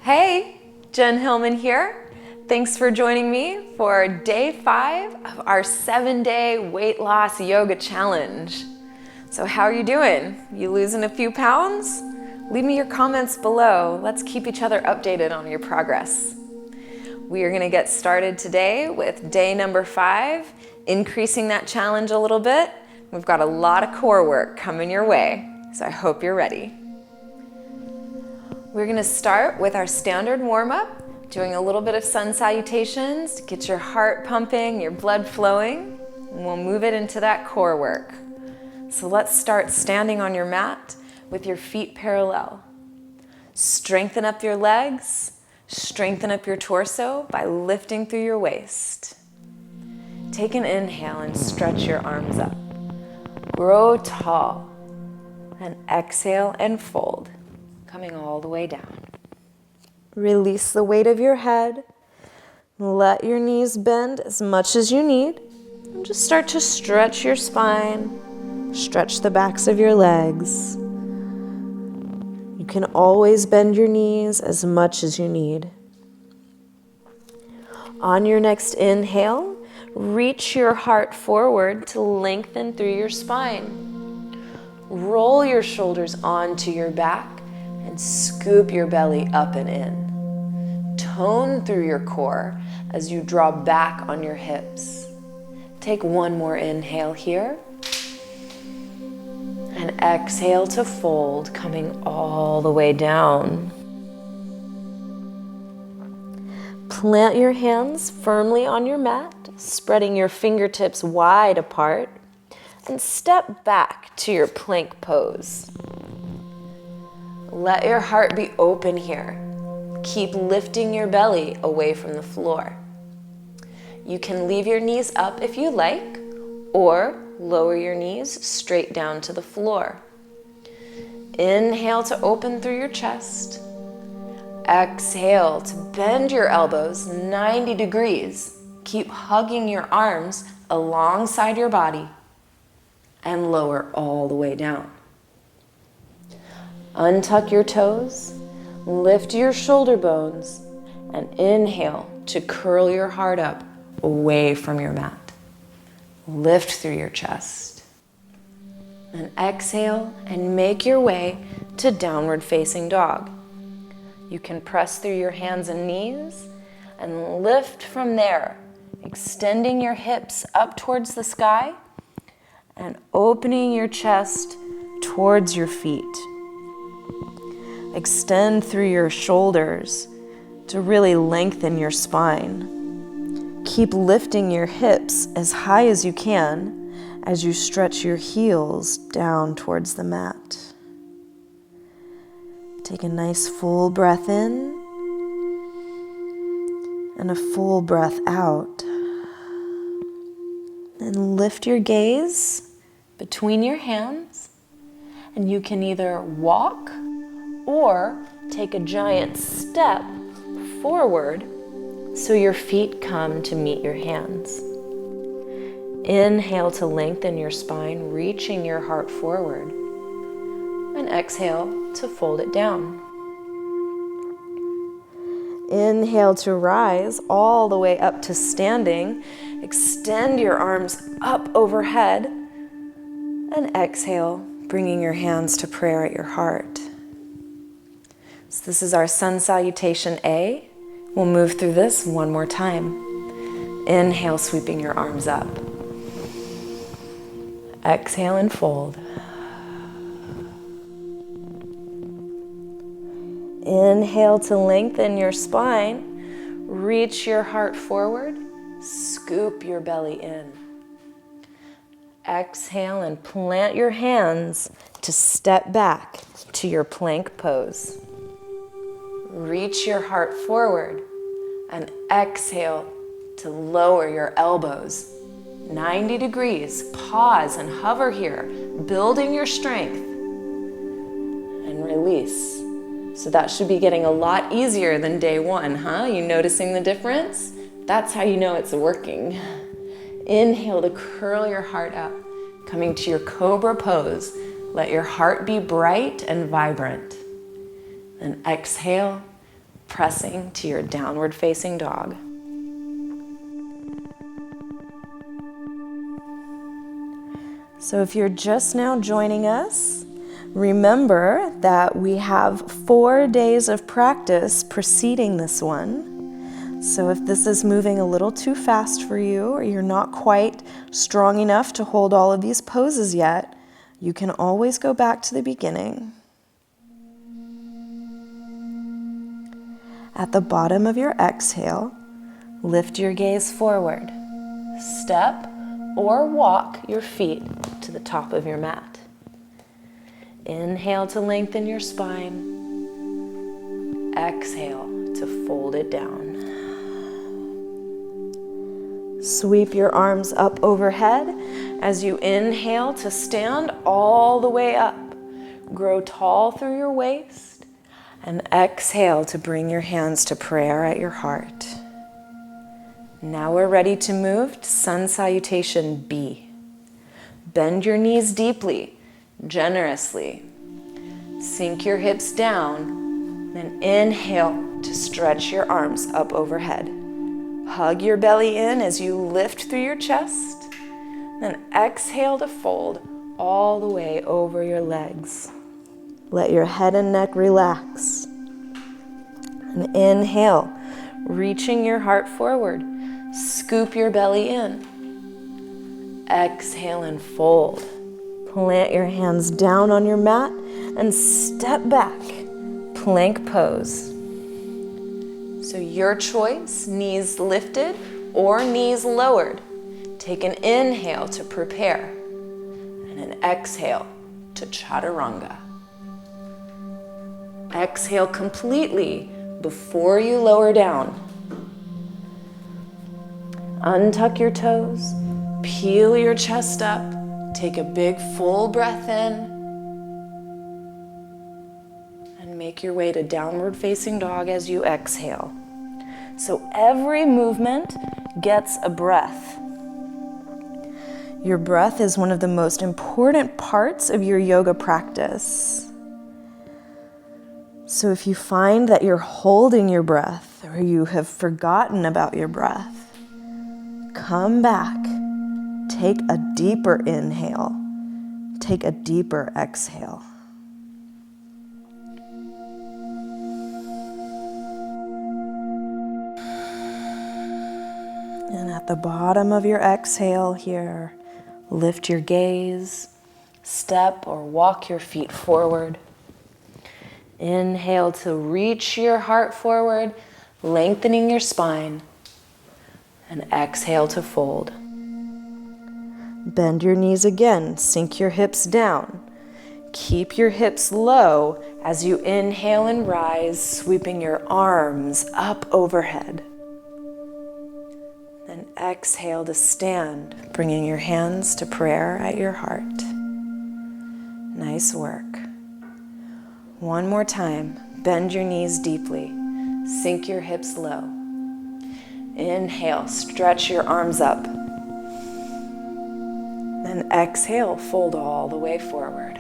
Hey, Jen Hilman here. Thanks for joining me for day 5 of our 7-day weight loss yoga challenge. So how are you doing? You losing a few pounds? Leave me your comments below. Let's keep each other updated on your progress. We are gonna get started today with day number 5, increasing that challenge a little bit. We've got a lot of core work coming your way, so I hope you're ready. We're gonna start with our standard warm-up, doing a little bit of sun salutations to get your heart pumping, your blood flowing, and we'll move it into that core work. So let's start standing on your mat with your feet parallel. Strengthen up your legs, strengthen up your torso by lifting through your waist. Take an inhale and stretch your arms up. Grow tall, and exhale and fold, coming all the way down. Release the weight of your head. Let your knees bend as much as you need. And just start to stretch your spine, stretch the backs of your legs. You can always bend your knees as much as you need. On your next inhale, reach your heart forward to lengthen through your spine. Roll your shoulders onto your back and scoop your belly up and in. Tone through your core as you draw back on your hips. Take one more inhale here. And exhale to fold, coming all the way down. Plant your hands firmly on your mat, spreading your fingertips wide apart, and step back to your plank pose. Let your heart be open here. Keep lifting your belly away from the floor. You can leave your knees up if you like, or lower your knees straight down to the floor. Inhale to open through your chest. Exhale to bend your elbows 90 degrees. Keep hugging your arms alongside your body and lower all the way down. Untuck your toes, lift your shoulder bones, and inhale to curl your heart up away from your mat. Lift through your chest. And exhale and make your way to downward facing dog. You can press through your hands and knees and lift from there, extending your hips up towards the sky and opening your chest towards your feet. Extend through your shoulders to really lengthen your spine. Keep lifting your hips as high as you can as you stretch your heels down towards the mat. Take a nice full breath in and a full breath out. Then lift your gaze between your hands, and you can either walk or take a giant step forward so your feet come to meet your hands. Inhale to lengthen your spine, reaching your heart forward. And exhale to fold it down. Inhale to rise all the way up to standing. Extend your arms up overhead. And exhale, bringing your hands to prayer at your heart. So this is our sun salutation A. We'll move through this one more time. Inhale, sweeping your arms up. Exhale and fold. Inhale to lengthen your spine. Reach your heart forward. Scoop your belly in. Exhale and plant your hands to step back to your plank pose. Reach your heart forward and exhale to lower your elbows 90 degrees. Pause and hover here, building your strength, and release. So that should be getting a lot easier than day 1, huh? You noticing the difference? That's how you know it's working. Inhale to curl your heart up, coming to your cobra pose. Let your heart be bright and vibrant. Then exhale pressing to your downward facing dog. So if you're just now joining us, remember that we have 4 days of practice preceding this one. So if this is moving a little too fast for you, or you're not quite strong enough to hold all of these poses yet, you can always go back to the beginning. At the bottom of your exhale, lift your gaze forward. Step or walk your feet to the top of your mat. Inhale to lengthen your spine. Exhale to fold it down. Sweep your arms up overhead as you inhale to stand all the way up. Grow tall through your waist, and exhale to bring your hands to prayer at your heart. Now we're ready to move to Sun Salutation B. Bend your knees deeply, generously. Sink your hips down, then inhale to stretch your arms up overhead. Hug your belly in as you lift through your chest, then exhale to fold all the way over your legs. Let your head and neck relax. And inhale, reaching your heart forward. Scoop your belly in. Exhale and fold. Plant your hands down on your mat and step back. Plank pose. So your choice, knees lifted or knees lowered. Take an inhale to prepare and an exhale to chaturanga. Exhale completely before you lower down. Untuck your toes, peel your chest up, take a big full breath in, and make your way to downward facing dog as you exhale. So every movement gets a breath. Your breath is one of the most important parts of your yoga practice. So if you find that you're holding your breath or you have forgotten about your breath, come back, take a deeper inhale, take a deeper exhale. And at the bottom of your exhale here, lift your gaze, step or walk your feet forward. Inhale to reach your heart forward, lengthening your spine. And exhale to fold. Bend your knees again, sink your hips down. Keep your hips low as you inhale and rise, sweeping your arms up overhead. Then exhale to stand, bringing your hands to prayer at your heart. Nice work. One more time, bend your knees deeply, sink your hips low. Inhale, stretch your arms up. Then exhale, fold all the way forward.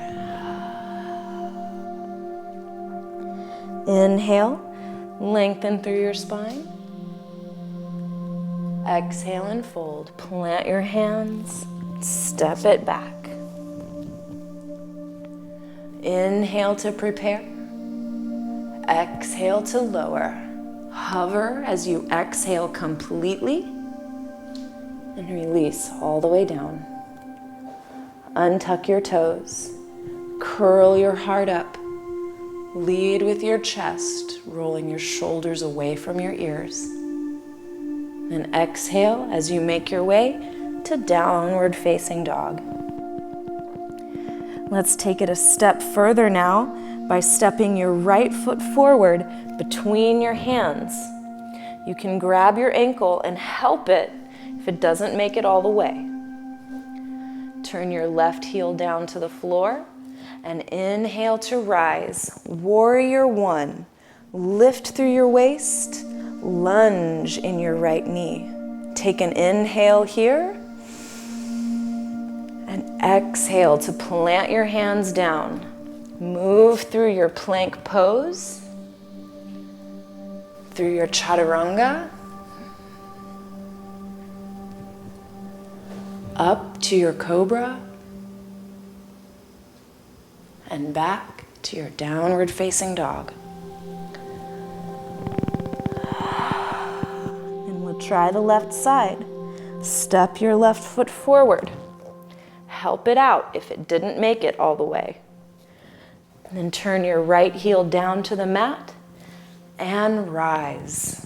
Inhale, lengthen through your spine. Exhale and fold. Plant your hands, step it back. Inhale to prepare. Exhale to lower. Hover as you exhale completely and release all the way down. Untuck your toes. Curl your heart up. Lead with your chest, rolling your shoulders away from your ears. Then exhale as you make your way to downward facing dog. Let's take it a step further now by stepping your right foot forward between your hands. You can grab your ankle and help it if it doesn't make it all the way. Turn your left heel down to the floor and inhale to rise. Warrior one. Lift through your waist, lunge in your right knee. Take an inhale here and exhale to plant your hands down. Move through your plank pose through your chaturanga, up to your cobra, and back to your downward facing dog. And we'll try the left side. Step your left foot forward. Help it out if it didn't make it all the way. And then turn your right heel down to the mat and rise.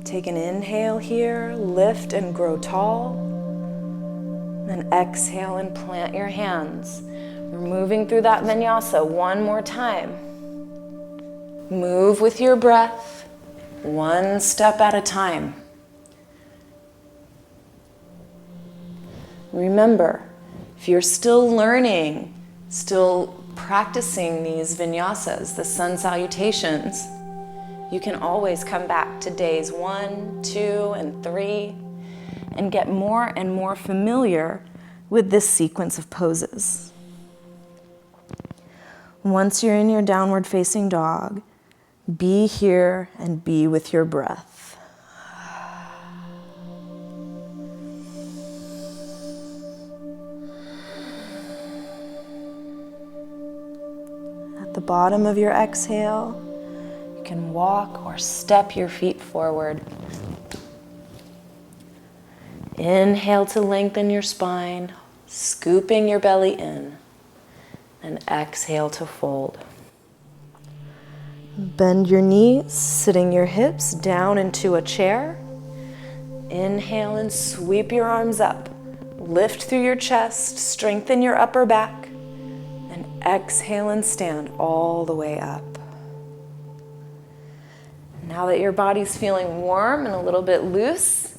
Take an inhale here, lift and grow tall. Then exhale and plant your hands. We're moving through that vinyasa one more time. Move with your breath, one step at a time. Remember, if you're still learning, still practicing these vinyasas, the sun salutations, you can always come back to days 1, 2, and 3 and get more and more familiar with this sequence of poses. Once you're in your downward facing dog, be here and be with your breath. At the bottom of your exhale, you can walk or step your feet forward. Inhale to lengthen your spine, scooping your belly in, and exhale to fold. Bend your knees, sitting your hips down into a chair. Inhale and sweep your arms up. Lift through your chest, strengthen your upper back, and exhale and stand all the way up. Now that your body's feeling warm and a little bit loose,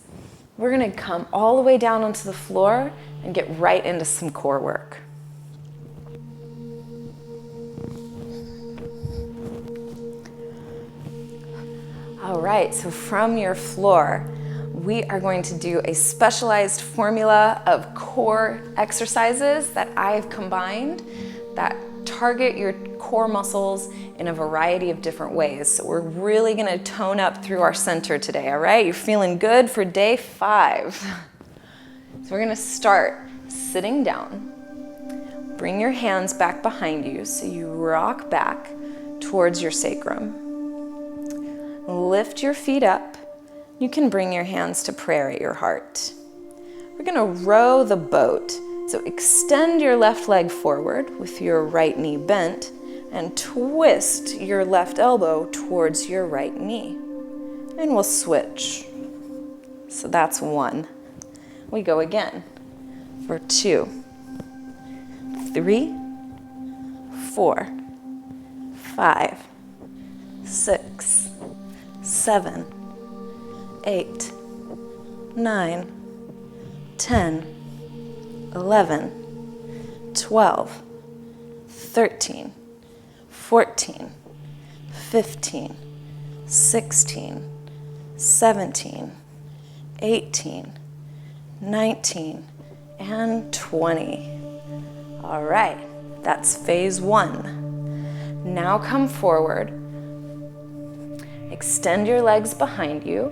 we're gonna come all the way down onto the floor and get right into some core work. All right, so from your floor, we are going to do a specialized formula of core exercises that I've combined that target your core muscles in a variety of different ways. So we're really gonna tone up through our center today, all right? You're feeling good for day 5. So we're gonna start sitting down. Bring your hands back behind you so you rock back towards your sacrum. Lift your feet up. You can bring your hands to prayer at your heart. We're gonna row the boat. So extend your left leg forward with your right knee bent and twist your left elbow towards your right knee. And we'll switch. So that's 1. We go again for 2, 3, 4, 5, 6, 7, 8, 9, 10, 11, 12, 13, 14, 15, 16, 17, 18, 19, and 20. All right, that's phase 1. Now come forward. Extend your legs behind you.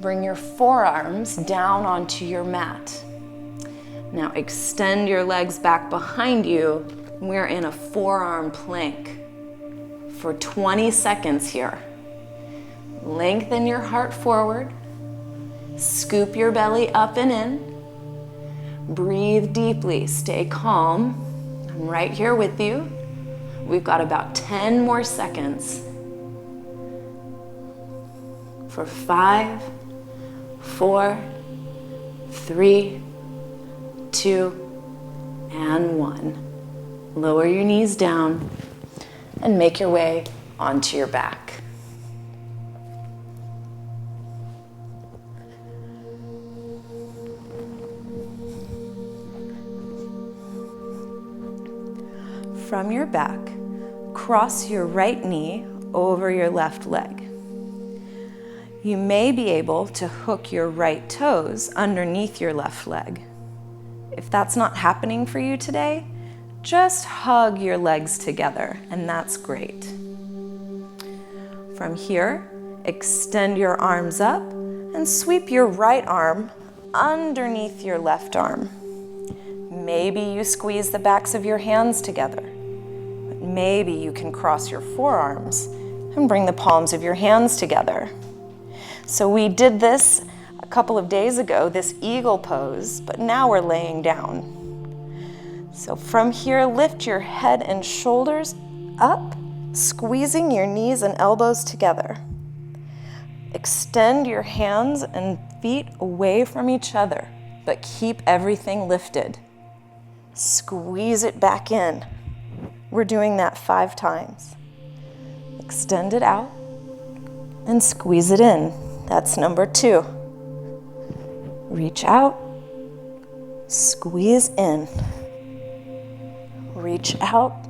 Bring your forearms down onto your mat. Now extend your legs back behind you. We're in a forearm plank for 20 seconds here. Lengthen your heart forward. Scoop your belly up and in. Breathe deeply. Stay calm. I'm right here with you. We've got about 10 more seconds. For 5, 4, 3, 2, and 1. Lower your knees down and make your way onto your back. From your back, cross your right knee over your left leg. You may be able to hook your right toes underneath your left leg. If that's not happening for you today, just hug your legs together, and that's great. From here, extend your arms up and sweep your right arm underneath your left arm. Maybe you squeeze the backs of your hands together. But maybe you can cross your forearms and bring the palms of your hands together. So we did this a couple of days ago, this eagle pose, but now we're laying down. So from here, lift your head and shoulders up, squeezing your knees and elbows together. Extend your hands and feet away from each other, but keep everything lifted. Squeeze it back in. We're doing that 5 times. Extend it out and squeeze it in. That's number 2. Reach out, squeeze in. Reach out,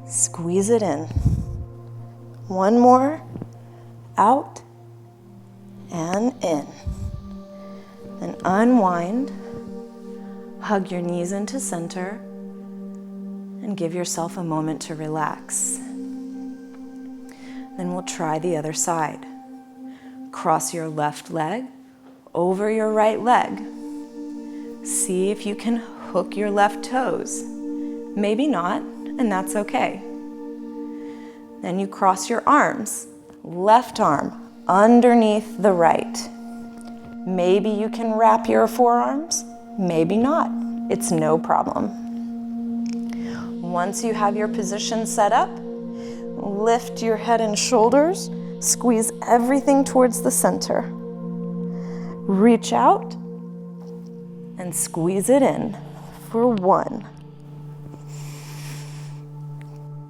squeeze it in. One more, out and in. Then unwind, hug your knees into center, and give yourself a moment to relax. Then we'll try the other side. Cross your left leg over your right leg. See if you can hook your left toes. Maybe not, and that's okay. Then you cross your arms, left arm underneath the right. Maybe you can wrap your forearms, maybe not. It's no problem. Once you have your position set up, lift your head and shoulders, squeeze everything towards the center. Reach out and squeeze it in for 1,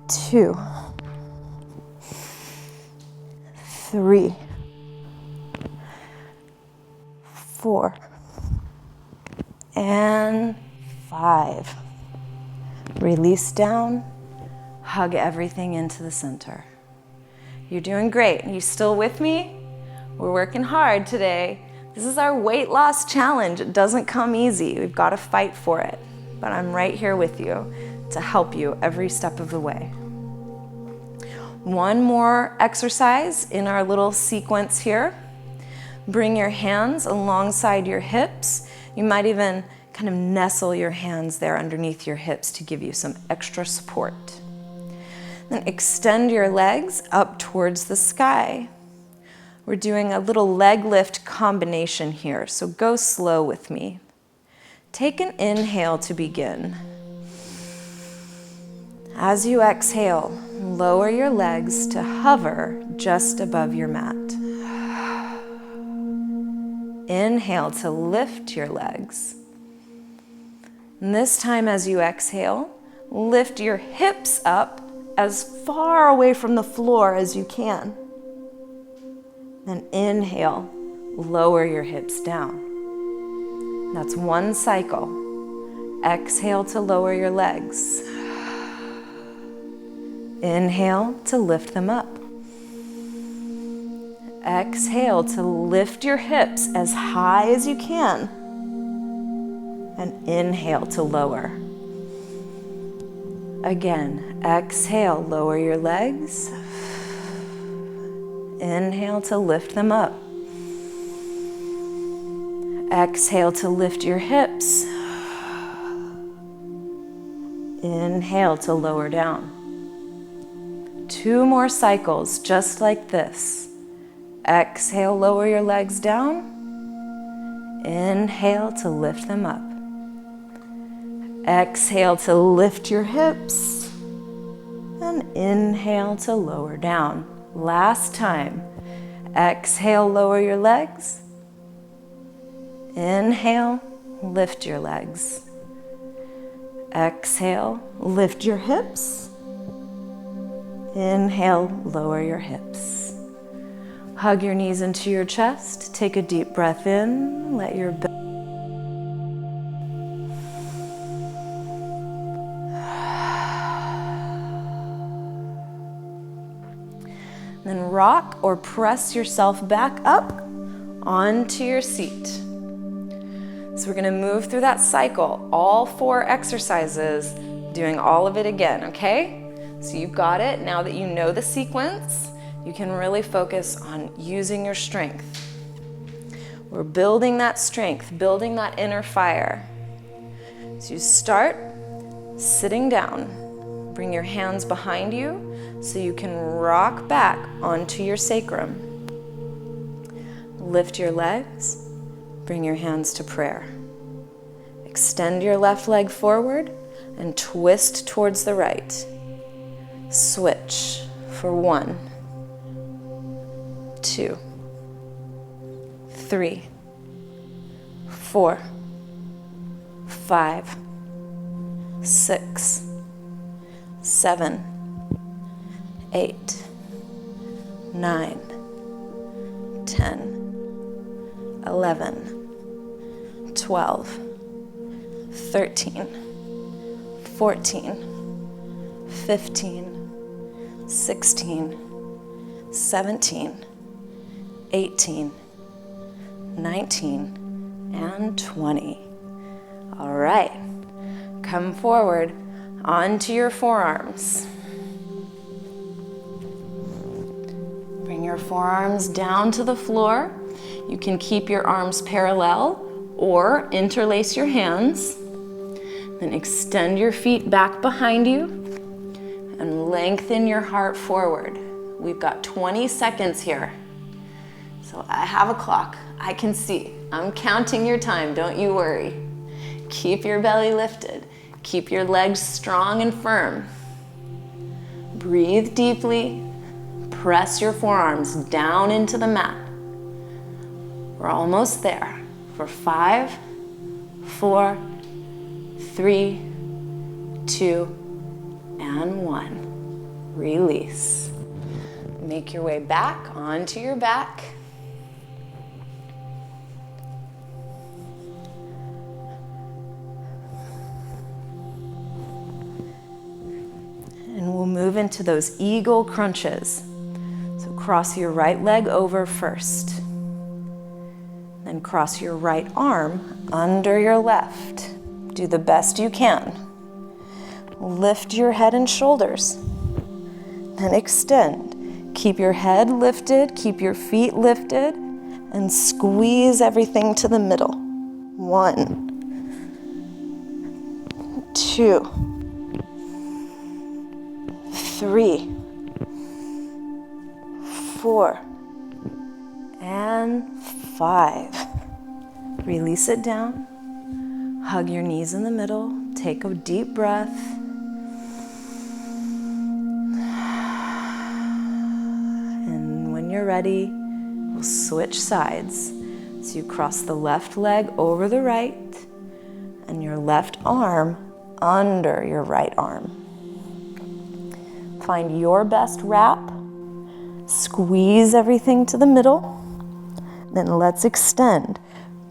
2, 3, 4, and 5. Release down, hug everything into the center. You're doing great. Are you still with me? We're working hard today. This is our weight loss challenge. It doesn't come easy. We've got to fight for it. But I'm right here with you to help you every step of the way. One more exercise in our little sequence here. Bring your hands alongside your hips. You might even kind of nestle your hands there underneath your hips to give you some extra support. Then extend your legs up towards the sky. We're doing a little leg lift combination here, so go slow with me. Take an inhale to begin. As you exhale, lower your legs to hover just above your mat. Inhale to lift your legs. And this time as you exhale, lift your hips up as far away from the floor as you can. Then inhale, lower your hips down. That's 1 cycle. Exhale to lower your legs. Inhale to lift them up. Exhale to lift your hips as high as you can. And inhale to lower. Again, exhale, lower your legs. Inhale to lift them up. Exhale to lift your hips. Inhale to lower down. 2 more cycles just like this. Exhale, lower your legs down. Inhale to lift them up. Exhale to lift your hips. And inhale to lower down. Last time. Exhale, lower your legs. Inhale, lift your legs. Exhale, lift your hips. Inhale, lower your hips. Hug your knees into your chest. Take a deep breath in. Let your belly. Then rock or press yourself back up onto your seat. So we're going to move through that cycle, all 4 exercises, doing all of it again, okay? So you've got it. Now that you know the sequence, you can really focus on using your strength. We're building that strength, building that inner fire. So you start sitting down. Bring your hands behind you so you can rock back onto your sacrum. Lift your legs. Bring your hands to prayer. Extend your left leg forward and twist towards the right. Switch for 1, 2, 3, 4, 5, 6, 7, 8, 9, 10, 11, 12, 13, 14, 15, 16, 17, 18, 19, and 20. All right, come forward onto your forearms. Bring your forearms down to the floor. You can keep your arms parallel or interlace your hands. Then extend your feet back behind you and lengthen your heart forward. We've got 20 seconds here. So I have a clock. I can see. I'm counting your time, don't you worry. Keep your belly lifted. Keep your legs strong and firm. Breathe deeply. Press your forearms down into the mat. We're almost there. For 5, 4, 3, 2, and 1. Release. Make your way back onto your back. And we'll move into those eagle crunches. So cross your right leg over first. Then cross your right arm under your left. Do the best you can. Lift your head and shoulders. Then extend. Keep your head lifted, keep your feet lifted, and squeeze everything to the middle. 1, 2, 3, 4, and 5. Release it down. Hug your knees in the middle. Take a deep breath. And when you're ready, we'll switch sides. So you cross the left leg over the right and your left arm under your right arm. Find your best wrap. Squeeze everything to the middle. Then let's extend,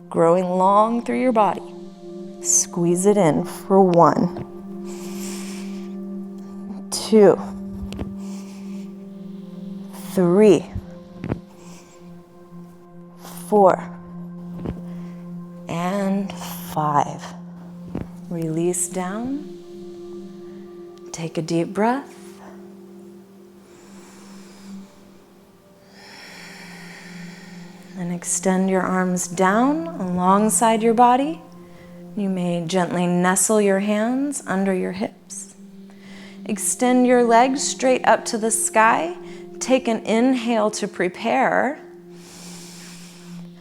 growing long through your body. Squeeze it in for 1, 2, 3, 4, and 5. Release down. Take a deep breath. And extend your arms down alongside your body. You may gently nestle your hands under your hips. Extend your legs straight up to the sky. Take an inhale to prepare.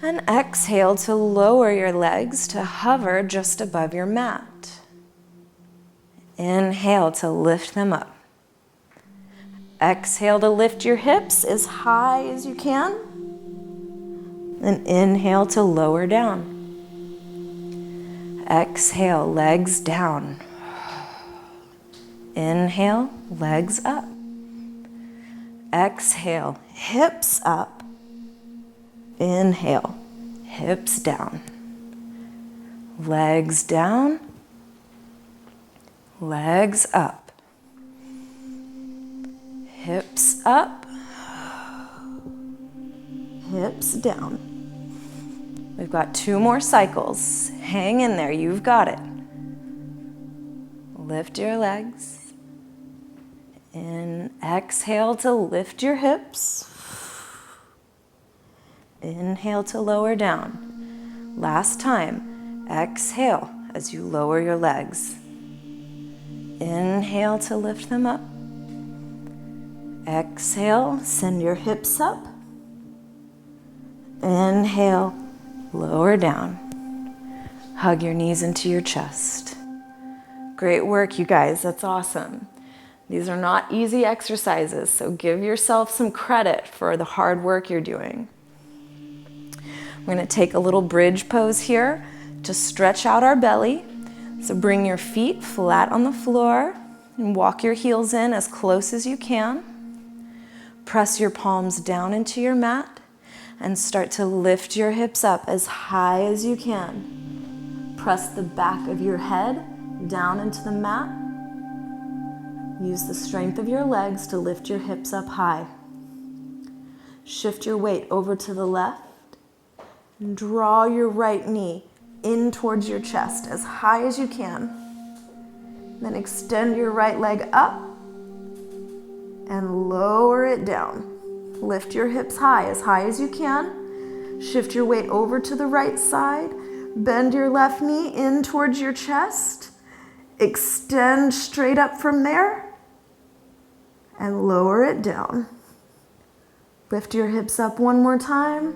And exhale to lower your legs to hover just above your mat. Inhale to lift them up. Exhale to lift your hips as high as you can. And inhale to lower down. Exhale, legs down. Inhale, legs up. Exhale, hips up. Inhale, hips down. Legs down. Legs up. Hips up. Hips down. We've got 2 more cycles. Hang in there, you've got it. Lift your legs. Exhale to lift your hips. Inhale to lower down. Last time, exhale as you lower your legs. Inhale to lift them up. Exhale, send your hips up. Inhale, lower down. Hug your knees into your chest. Great work, you guys. That's awesome. These are not easy exercises, so give yourself some credit for the hard work you're doing. We're going to take a little bridge pose here to stretch out our belly. So bring your feet flat on the floor and walk your heels in as close as you can. Press your palms down into your mat and start to lift your hips up as high as you can. Press the back of your head down into the mat. Use the strength of your legs to lift your hips up high. Shift your weight over to the left and draw your right knee in towards your chest as high as you can. Then extend your right leg up and lower it down. Lift your hips high as you can. Shift your weight over to the right side. Bend your left knee in towards your chest. Extend straight up from there and lower it down. Lift your hips up one more time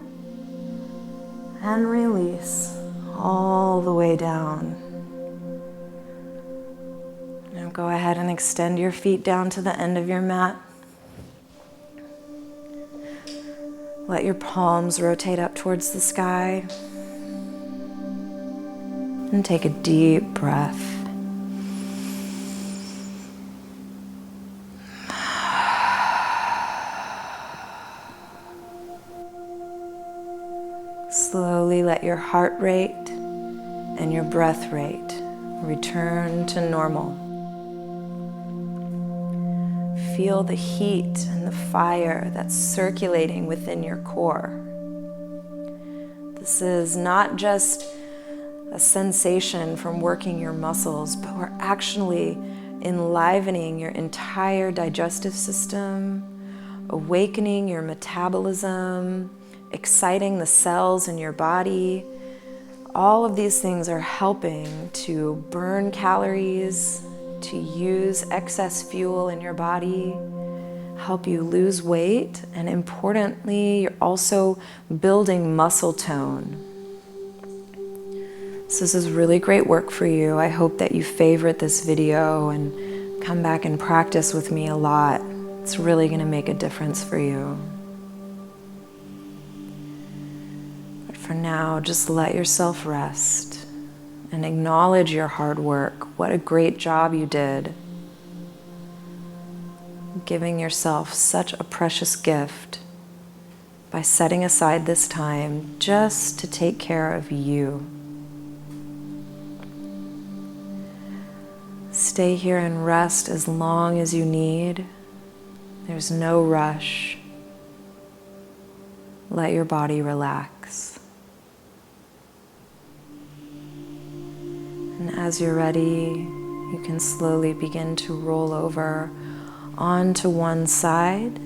and release all the way down. Now go ahead and extend your feet down to the end of your mat. Let your palms rotate up towards the sky. And take a deep breath. Slowly let your heart rate and your breath rate return to normal. Feel the heat and the fire that's circulating within your core. This is not just a sensation from working your muscles, but we're actually enlivening your entire digestive system, awakening your metabolism, exciting the cells in your body. All of these things are helping to burn calories, to use excess fuel in your body, help you lose weight, and importantly, you're also building muscle tone. So this is really great work for you. I hope that you favorite this video and come back and practice with me a lot. It's really going to make a difference for you. But for now, just let yourself rest and acknowledge your hard work. What a great job you did. Giving yourself such a precious gift by setting aside this time just to take care of you. Stay here and rest as long as you need. There's no rush. Let your body relax. And as you're ready, you can slowly begin to roll over onto one side.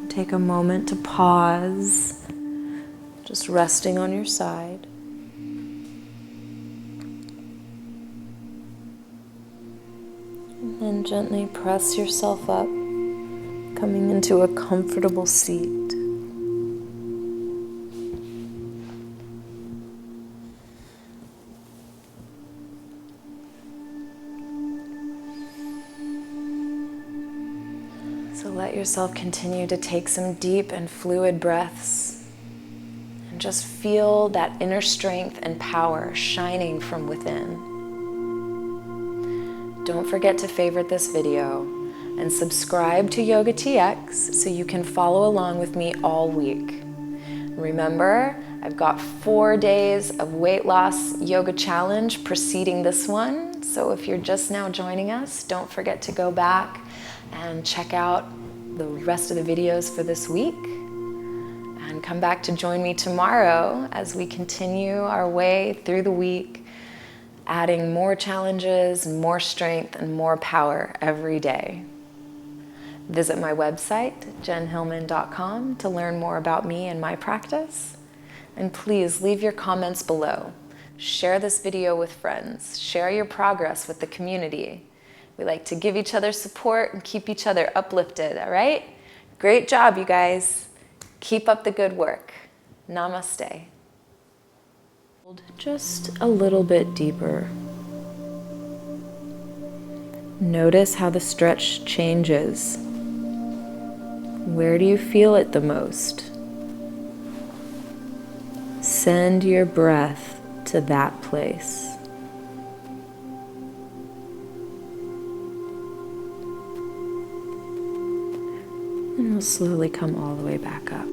Take a moment to pause, just resting on your side. And then gently press yourself up, coming into a comfortable seat. So let yourself continue to take some deep and fluid breaths and just feel that inner strength and power shining from within. Don't forget to favorite this video and subscribe to YOGATX so you can follow along with me all week. Remember, I've got 4 days of weight loss yoga challenge preceding this one. So if you're just now joining us, don't forget to go back and check out the rest of the videos for this week. And come back to join me tomorrow as we continue our way through the week, adding more challenges, more strength, and more power every day. Visit my website, jenhilman.com, to learn more about me and my practice. And please leave your comments below. Share this video with friends. Share your progress with the community. We like to give each other support and keep each other uplifted, all right? Great job, you guys. Keep up the good work. Namaste. Just a little bit deeper. Notice how the stretch changes. Where do you feel it the most? Send your breath to that place. And we'll slowly come all the way back up.